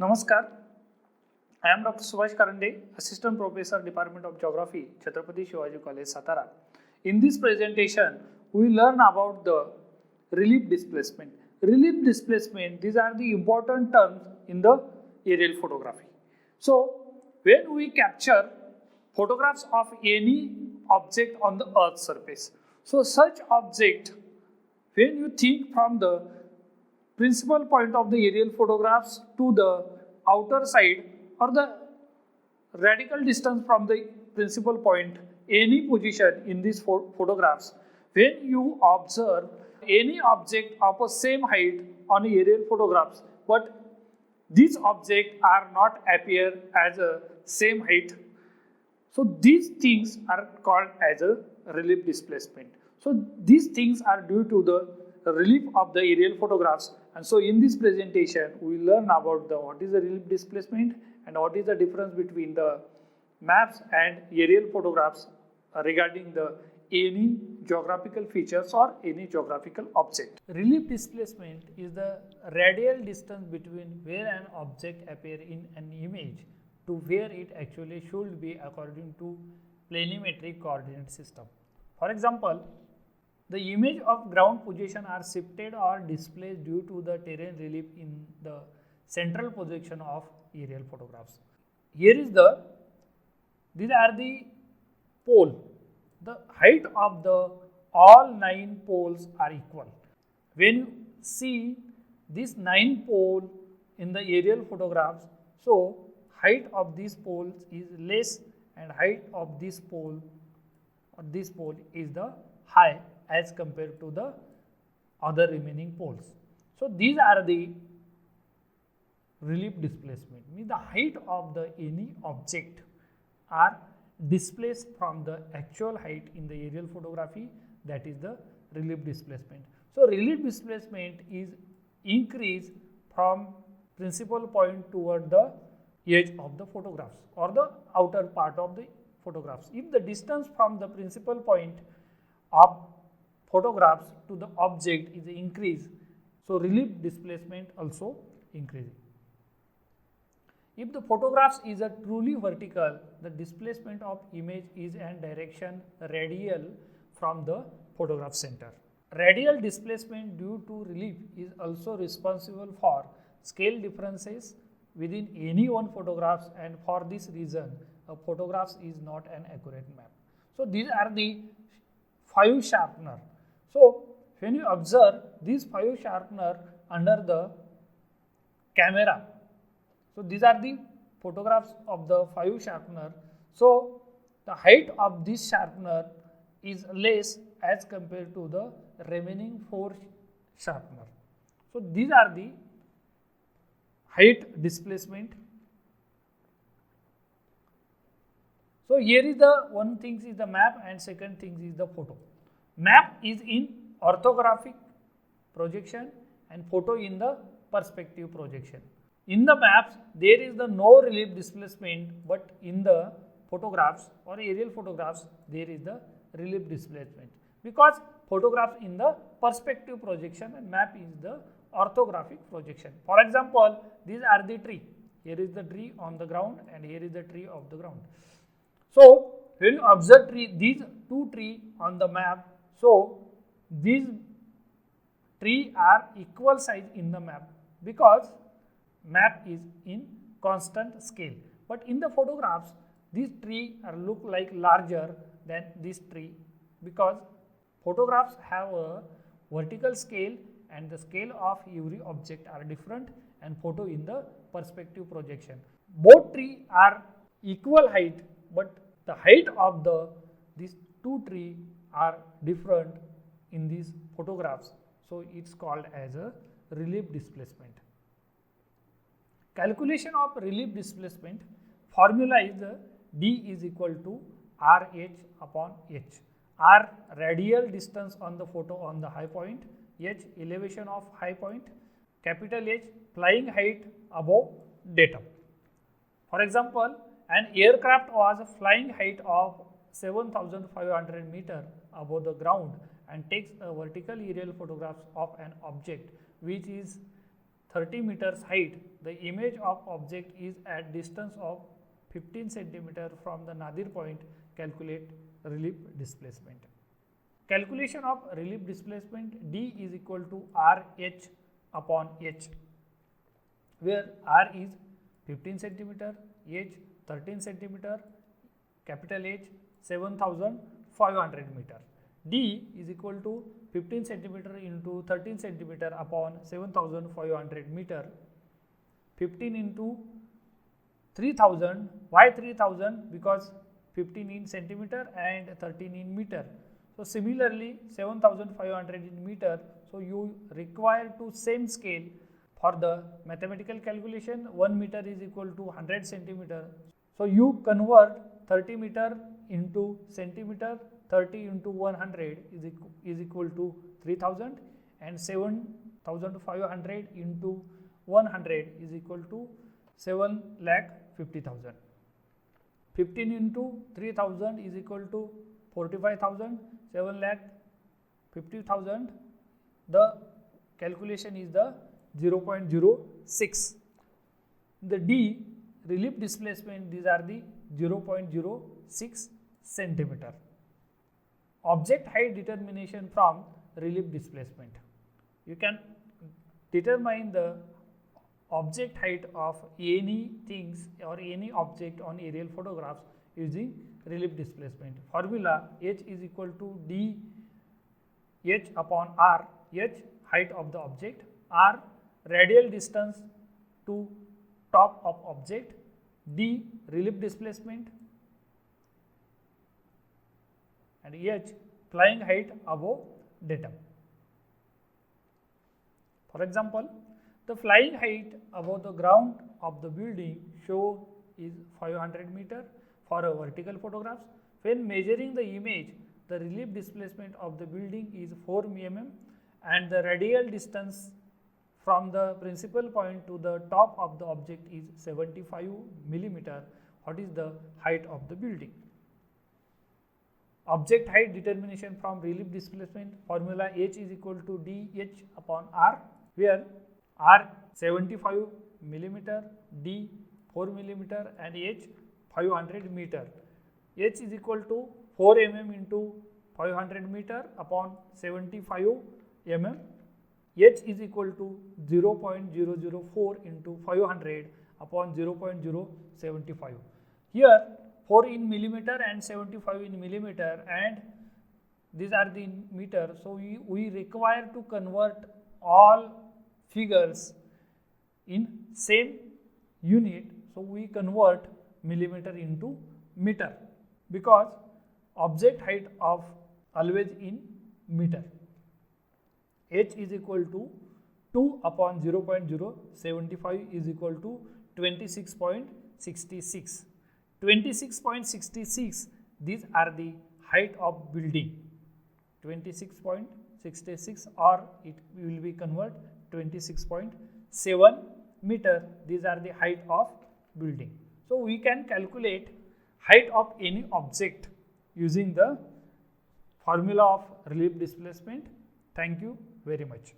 Namaskar. I am Dr. Subhash Karande, Assistant Professor, Department of Geography, Chhatrapati Shivaji College, Satara. In this presentation, we learn about the relief displacement. Relief displacement, these are the important terms in the aerial photography. So, when we capture photographs of any object on the Earth's surface, so such object, when you think from the principal point of the aerial photographs to the outer side or the radical distance from the principal point, any position in these photographs, when you observe any object of the same height on aerial photographs, but these objects are not appear as a same height. So these things are called as a relief displacement. So these things are due to the relief of the aerial photographs. And so in this presentation, we learn about what is the relief displacement and what is the difference between the maps and aerial photographs regarding the any geographical features or any geographical object. Relief displacement is the radial distance between where an object appears in an image to where it actually should be according to planimetric coordinate system. For example, the image of ground position are shifted or displaced due to the terrain relief in the central position of aerial photographs. Here is these are the pole. The height of the all 9 poles are equal. When you see these 9 poles in the aerial photographs, so height of these poles is less and height of this pole is the high as compared to the other remaining poles. So these are the relief displacement, means the height of the any object are displaced from the actual height in the aerial photography, that is the relief displacement. So relief displacement is increase from principal point toward the edge of the photographs or the outer part of the photographs. If the distance from the principal point of photographs to the object is increased, so relief displacement also increases. If the photographs is a truly vertical, the displacement of image is in direction radial from the photograph center. Radial displacement due to relief is also responsible for scale differences within any one photographs, and for this reason a photograph is not an accurate map. So these are the 5 sharpener. So when you observe these 5 sharpener under the camera, so these are the photographs of the 5 sharpener. So the height of this sharpener is less as compared to the remaining 4 sharpener. So these are the height displacement. So here is the one thing is the map and second thing is the photo. Map is in orthographic projection and photo in the perspective projection. In the maps, there is the no relief displacement, but in the photographs or aerial photographs, there is the relief displacement, because photographs in the perspective projection and map is the orthographic projection. For example, these are the tree. Here is the tree on the ground and here is the tree of the ground. So when you observe these 2 trees on the map, so these trees are equal size in the map because map is in constant scale. But in the photographs, these trees look like larger than this tree because photographs have a vertical scale and the scale of every object are different, and photo in the perspective projection. Both trees are equal height, but the height of these 2 trees are different in these photographs. So it's called as a relief displacement. Calculation of relief displacement formula is D is equal to RH upon H. R radial distance on the photo on the high point, H elevation of high point, capital H flying height above datum. For example, an aircraft was flying height of 7,500 meter above the ground and takes a vertical aerial photograph of an object which is 30 meters height, the image of object is at distance of 15 centimeter from the nadir point, calculate relief displacement. Calculation of relief displacement, D is equal to RH upon H, where R is 15 centimeter, H 13 centimeter, capital H 7500 meter. D is equal to 15 centimeter into 13 centimeter upon 7500 meter. 15 into 3000. Why 3000? Because 15 in centimeter and 13 in meter. So similarly 7500 in meter. So you require to same scale for the mathematical calculation. 1 meter is equal to 100 centimeter. So you convert 30 meter into centimeter. 30 into 100 is equal to 3000, and 7500 into 100 is equal to 7,50,000. 15 into 3000 is equal to 45,000, 7,50,000. The calculation is the 0.06. The D, relief displacement, these are the 0.06 centimeter. Object height determination from relief displacement. You can determine the object height of any things or any object on aerial photographs using relief displacement. Formula, H is equal to D H upon R. H, height of the object, R, radial distance to top of object, D, relief displacement, and H, flying height above datum. For example, the flying height above the ground of the building shown is 500 meter for a vertical photographs. When measuring the image, the relief displacement of the building is 4 mm and the radial distance from the principal point to the top of the object is 75 mm. What is the height of the building? Object height determination from relief displacement. Formula, H is equal to DH upon R, where R 75 mm, D 4 mm and H 500 meter. H is equal to 4 mm into 500 meter upon 75 mm. H is equal to 0.004 into 500 upon 0.075. Here 4 in millimeter and 75 in millimeter, and these are the meter. So we require to convert all figures in same unit. So we convert millimeter into meter because object height of always in meter. H is equal to 2 upon 0.075 is equal to 26.66. 26.66, these are the height of building. 26.66, or it will be convert 26.7 meter. These are the height of building. So we can calculate height of any object using the formula of relief displacement. Thank you very much.